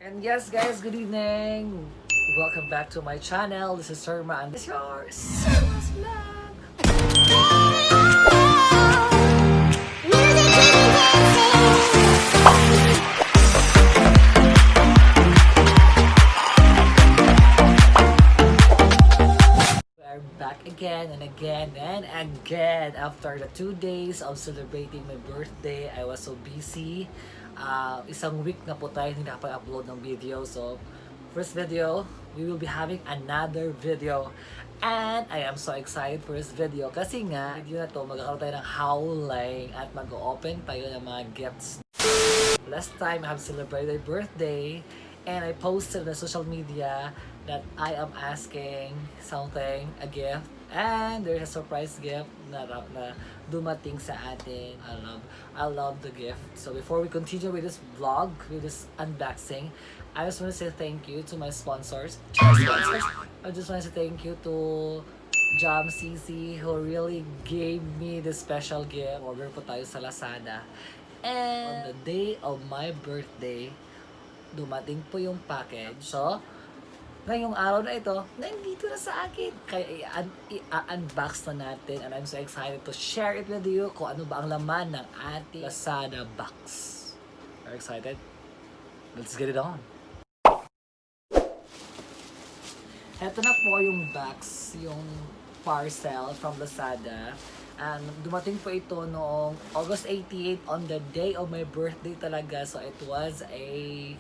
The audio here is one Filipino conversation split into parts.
And yes guys, good evening! Welcome back to my channel. This is Sirma and this is your Sirma's Vlog! We're back again and again and again. After the 2 days of celebrating my birthday, I was so busy. Isang week na po tayo hindi nakapag-upload ng video. So, first video, we will be having another video. And I am so excited for this video kasi nga, video na to, magkakaroon tayo ng howling at mag-open tayo ng mga gifts. Last time, I have celebrated my birthday and I posted on the social media that I am asking something, a gift. And there's a surprise gift na dumating sa atin. I love the gift. So before we continue with this vlog, with this unboxing, I just want to say thank you to my sponsors. I just want to say thank you to Jayel C who really gave me this special gift. Order po tayo sa Lazada. And on the day of my birthday, dumating po yung package. So, ngayong araw na ito, nandito na sa akin. Kaya i-unbox na natin and I'm so excited to share it with you kung ano ba ang laman ng ating Lazada box. Are you excited? Let's get it on! Ito na po yung box, yung parcel from Lazada. And dumating po ito noong August 28 on the day of my birthday talaga. So it was a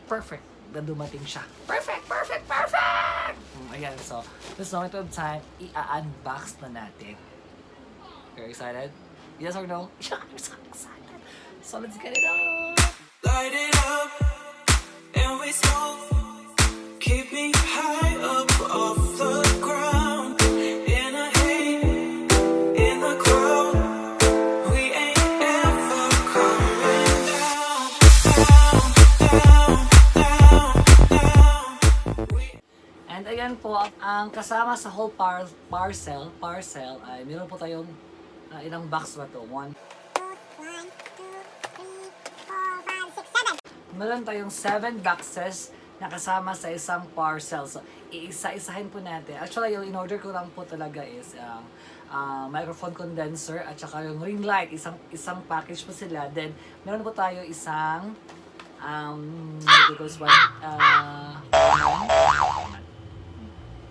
perfect na dumating siya. Perfect! Ayan, so, this moment of time, i-unbox na natin. Are you excited? Yes or no? Yeah, I'm so excited. So, let's get it on! Light it up, and we smoke. Keep me high up off the ground. In a haze, in the crowd. We ain't ever coming down. And ayan po, ang kasama sa whole parcel ay meron po tayong ilang box ba to? 1, 2, 3, 4, 5, 6, 7. Meron tayong 7 boxes na kasama sa isang parcel. So, iisa-isahin po natin. Actually, yung in-order ko lang po talaga is microphone condenser at saka yung RingLight. Isang package po sila. Then, meron po tayo isang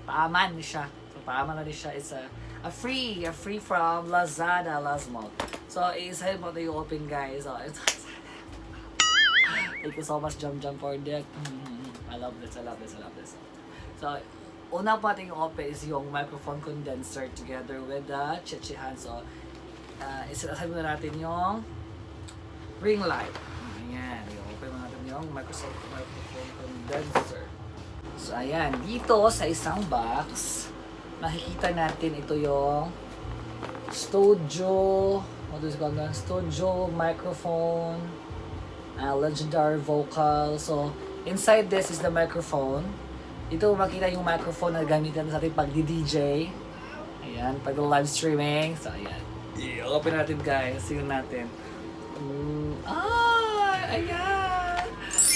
paaman siya. So, paaman na rin siya. It's a free from Lazada, Lazmall. So, isa po ito yung open, guys. So, thank you so much, Jam, for that. I love this. So, una po natin yung open is yung microphone condenser together with the chichihan. So, isa-aside muna natin yung RingLight. Ayan, i-open muna natin yung microphone condenser. So, ayan. Dito sa isang box, makikita natin ito yung studio microphone, legendary vocal. So, inside this is the microphone. Ito makita yung microphone na gamitan sa ating pag-DJ. Ayan, pag-live streaming. So, ayan. I-open natin, guys. Tingnan natin.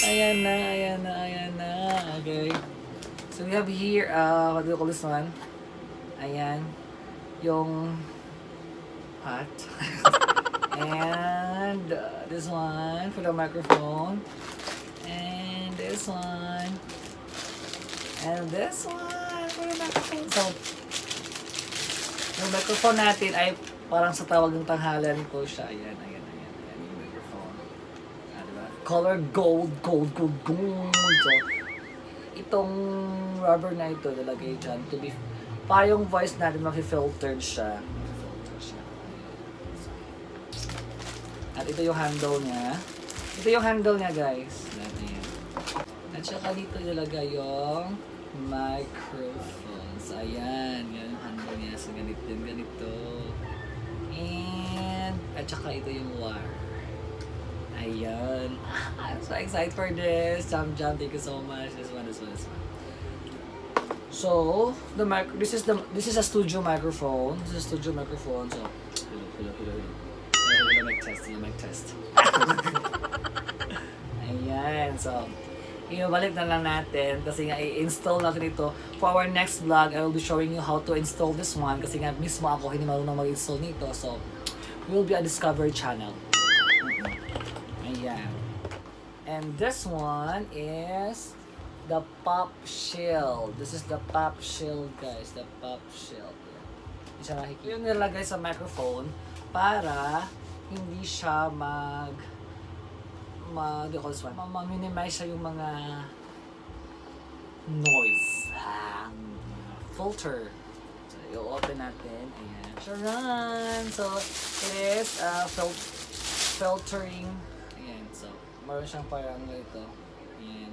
Ayan! Ayan na. Okay. So, we have here, what do you call this one? Ayan. Yung hot. And this one for the microphone. And this one. And this one for the microphone. So, yung microphone natin ay parang sa tawag ng tanghalan ko siya. Ayan yung microphone. Diba? Color gold. So, itong rubber na ito nalagay dyan to be para yung voice natin mafi-filtered siya. At ito yung handle niya. Guys. At saka dito nilagay yung microphone. So, ayan. Yan yung handle niya. So, ganito. And, at saka ito yung wire. Ayan. I'm so excited for this. Jam, thank you so much. This one. So, this is a studio microphone. So, hello. Mic test. Ayan, so ibabalik na lang natin kasi nga i-install natin ito. For our next vlog, I will be showing you how to install this one kasi nga mismo ako hindi marunong mag-install nito. So, we will be a Discovery channel. Ayan. And this one is the Pop Shield. This is the Pop Shield, guys. The Pop Shield. Hindi siya nakikita. Yung nilagay sa microphone para hindi siya ma-minimize siya yung mga noise. Filter. So, i-open natin. Ayan. Charan! So, it is filtering. Ayan. So, meron siyang parang ito. Ayan.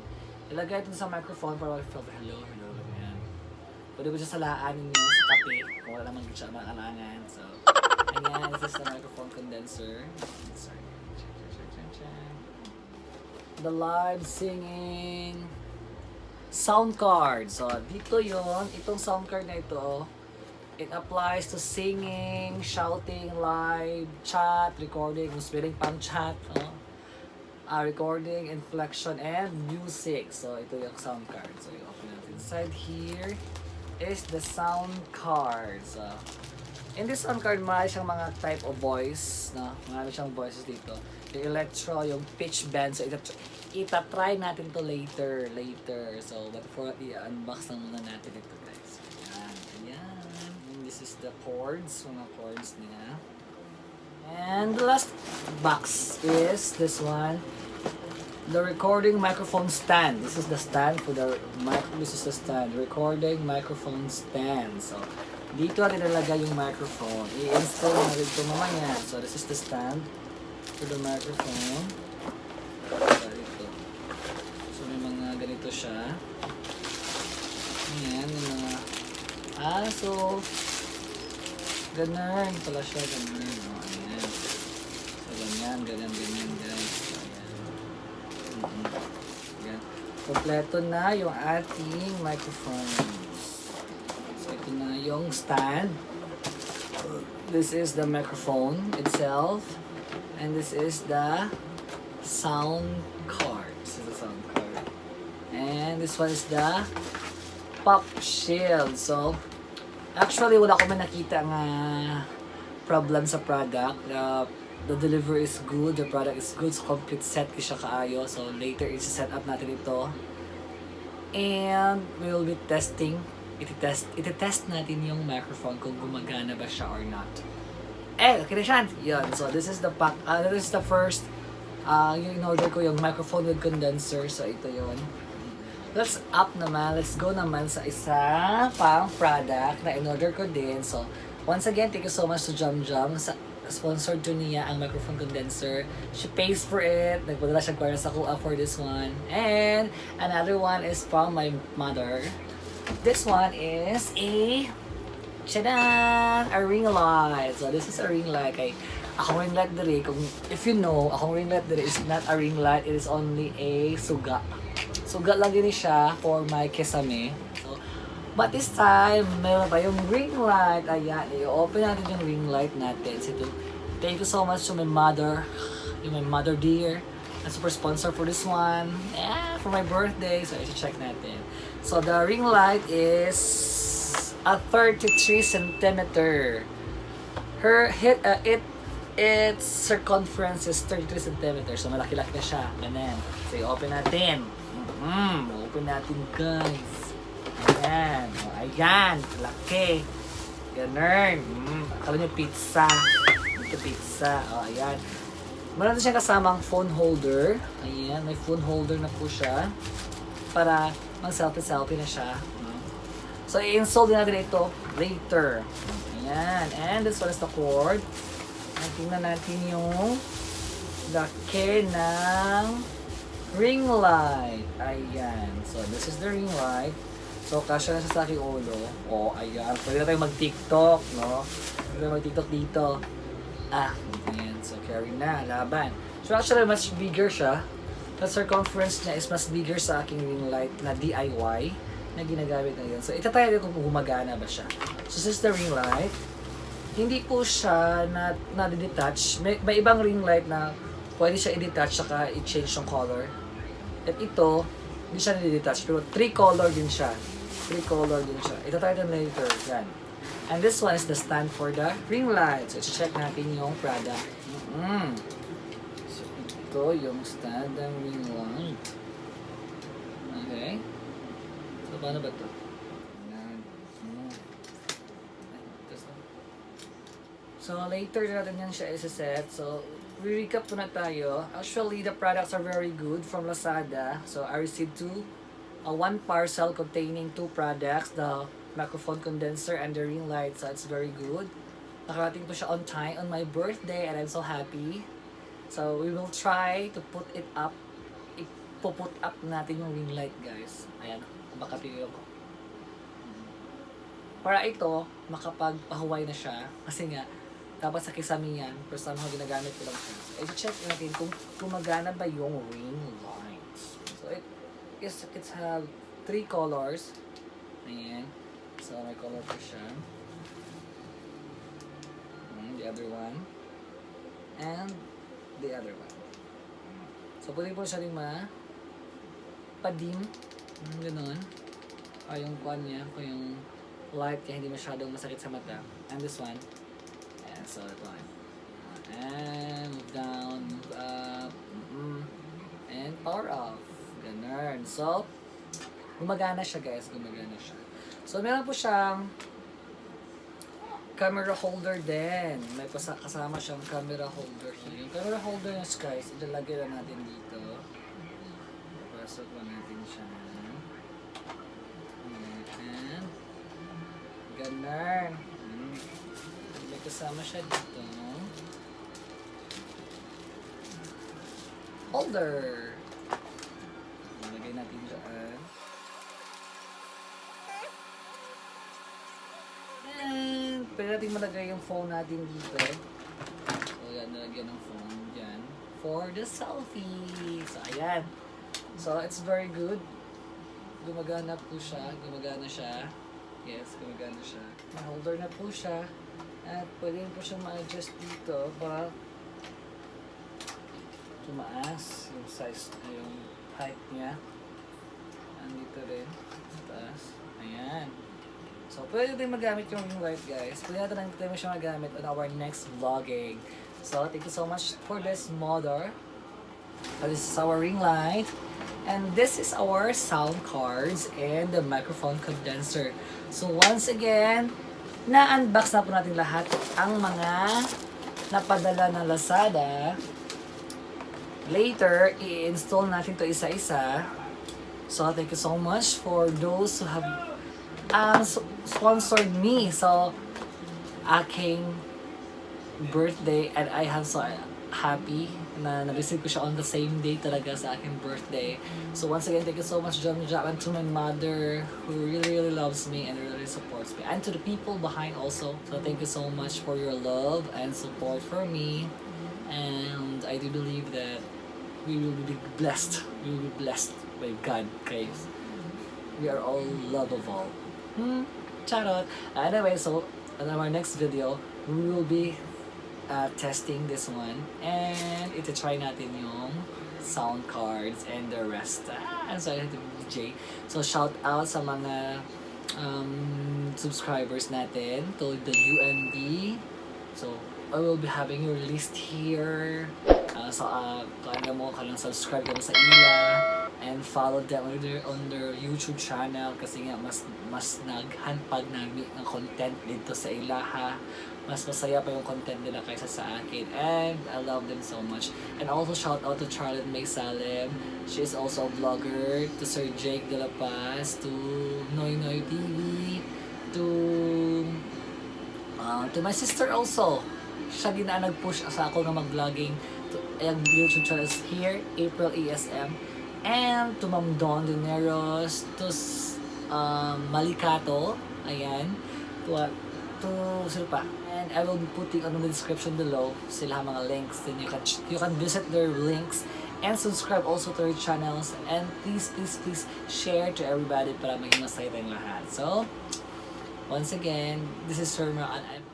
Ilagay ito sa microphone para mag-filter. Hello. Ayan. Pwede ko siya salaanin nyo sa kape kung wala naman siya maalangan. So, ayan. This is the microphone condenser. Sorry. The live singing sound card. So, dito yon. Itong sound card na ito, it applies to singing, shouting, live, chat, recording, spelling pang chat, recording, inflection, and music. So, ito yung sound card. So, i-open natin. Inside here is the sound card. So, in this sound card, marami siyang mga type of voice. No? Marami siyang voices dito. Yung electro, yung pitch bend. So, itatry natin to later. So, but before i-unbox lang muna natin ito, guys. Ayan. And this is the chords. Mga chords niya. And the last box is this one. The recording microphone stand. This is the stand for the this is the stand. Recording microphone stand. So, dito natin nilagay yung microphone. I-install na rin ito mamaya. So, this is the stand for the microphone. So, may mga ganito siya. Ayan, may mga so, ganun pala siya, ganun. Ayan. So, ganyan, guys. So, ayan. Kompleto na yung ating microphones. So, ito na yung stand. This is the microphone itself. And this is the sound card. This is the sound card. And this one is the Pop Shield. So, actually, wala ko man nakita nga problem sa product. The delivery is good. The product is good. So, complete set ko siya kaayo. So, later, i-set up natin ito. And, we will be testing. Iti-test natin yung microphone kung gumagana ba siya or not. Okay na siya. Yun. So, this is the pack. This is the first. Yung in-order ko yung microphone with condenser. So, ito yun. Let's go naman sa isa pang product na in-order ko din. So, once again, thank you so much to Jam. Sponsored to niya ang microphone condenser. She pays for it. Nagpadala siya kwara sa kuha for this one. And, another one is from my mother. This one is a RingLight. So, this is a RingLight. Akong RingLight diri, if you know, akong RingLight diri is not a RingLight. It is only a suga. Suga lang din siya for my kesame. So, but this time, meron pa yung RingLight. Ayan, i-open natin yung RingLight natin. So, thank you so much to my mother. My mother dear. A super sponsor for this one. Yeah, for my birthday. So, i-check natin. So, the RingLight is a 33 centimeter. Its circumference is 33 centimeters. So, malaki-laki na siya. Ganun. So, i-open natin. Open natin, guys. Ayan. O, ayan. Laki. Ganun. Akala nyo pizza. Ito pizza. O, ayan. Meron siya kasamang phone holder. Ayan. May phone holder na po siya. Para mag-selfie-selfie na siya. So, i-install din natin ito later. Ayan. And this one is the cord. Tingnan natin yung laki ng RingLight. Ayan. So, this is the RingLight. So, kasya na siya sa aking ulo. O, ayan. Pwede na tayo mag-TikTok, no? Pwede na mag-TikTok dito. Ayan. So, carry na. Laban. So, actually, mas bigger siya. The circumference niya is mas bigger sa aking RingLight na DIY na ginagamit na yun. So, itatry natin kung gumagana ba siya. So, this is the RingLight. Hindi po siya na-detach. May ibang RingLight na pwede siya i-detach saka i-change yung color. At ito, hindi siya nilidetach, pero 3 color din siya. 3 color din siya. Ito tayo later. Yan. And this one is the stand for the ring light. So, check natin yung product. So, ito yung stand ng ring light. Okay. So, paano ba ito? So, later natin yan siya isa-set. So, re-recap po na tayo. Actually, the products are very good from Lazada. So, I received one parcel containing 2 products. The microphone condenser and the ring light. So, it's very good. Nakarating po siya on time on my birthday and I'm so happy. So, we will try to put it up. Ipuput up natin yung ring light, guys. Ayan, makapiliw ko. Para ito, makapagpahuway na siya. Kasi nga, dapat sa kisame yan, pero somehow ginagamit ko lang siya. So, i-check natin kung gumagana ba yung ring lights. So, it's have 3 colors. Ayan. So, may color po siya. The other one. And the other one. So, pwede po siya rin padim. Ganon. Yung kwan niya, yung light kaya hindi masyadong masakit sa mata. And this one. So that one. And move down, move up, and power off. Ganun. So, gumagana siya, guys. Gumagana siya. So, meron po siyang camera holder din. May kasama siyang camera holder here. Yung camera holder niya, guys, ilalagay lang natin dito. Pasok lang natin siya. And ganun. Kasama siya dito. Holder. Lagay natin dyan. And pwede natin malagay yung phone natin dito. So yan, nalagyan ng phone dyan. For the selfie. So ayan. So it's very good. Gumagana po siya. Gumagana siya. Yes, gumagana siya. May holder na po siya. At pwede po siyang ma-adjust dito para tumaas yung size, yung height niya. Andito rin, taas. Ayan. So, pwede din magamit yung ring light, guys. Pwede natin siya magamit on our next vlogging. So, thank you so much for this model. So, this is our ring light. And this is our sound cards and the microphone condenser. So, once again, na-unbox na po natin lahat ang mga napadala ng Lazada. Later, i-install natin to isa-isa. So, thank you so much for those who have sponsored me. So, aking birthday and I am so happy na na-receive ko siya on the same day talaga sa aking birthday. So once again, thank you so much, John, and to my mother who really loves me and really supports me, and to the people behind also. So thank you so much for your love and support for me, and I do believe that we will be blessed. We will be blessed by God, guys. We are all lovable. Charot. Anyway, so on our next video, we will be testing this one and iti-try natin yung sound cards and the rest. I'm sorry to DJ. So shout out sa mga subscribers natin to the UNB. So I will be having your list here. Kaya mo kailang subscribe ka mo sa ila and follow them on their YouTube channel kasi nga mas naghanpag nami ng content dito sa ila ha. Mas masaya pa yung content nila kaysa sa akin. And I love them so much. And also shout out to Charlotte May Salem. She is also a vlogger. To Sir Jake De La Paz. To Noy Noy TV. To my sister also. Siya din na nag-push sa ako na mag-vlogging. Ang YouTube channel is here. April ESM. And to Ma'am Dawn Dineros. To Malikato. Ayan. To sila pa. And I will be putting on the description below sila mga links. Then you can visit their links and subscribe also to their channels. And please share to everybody para maging masaya tayong lahat. So, once again, this is Sherma and I'm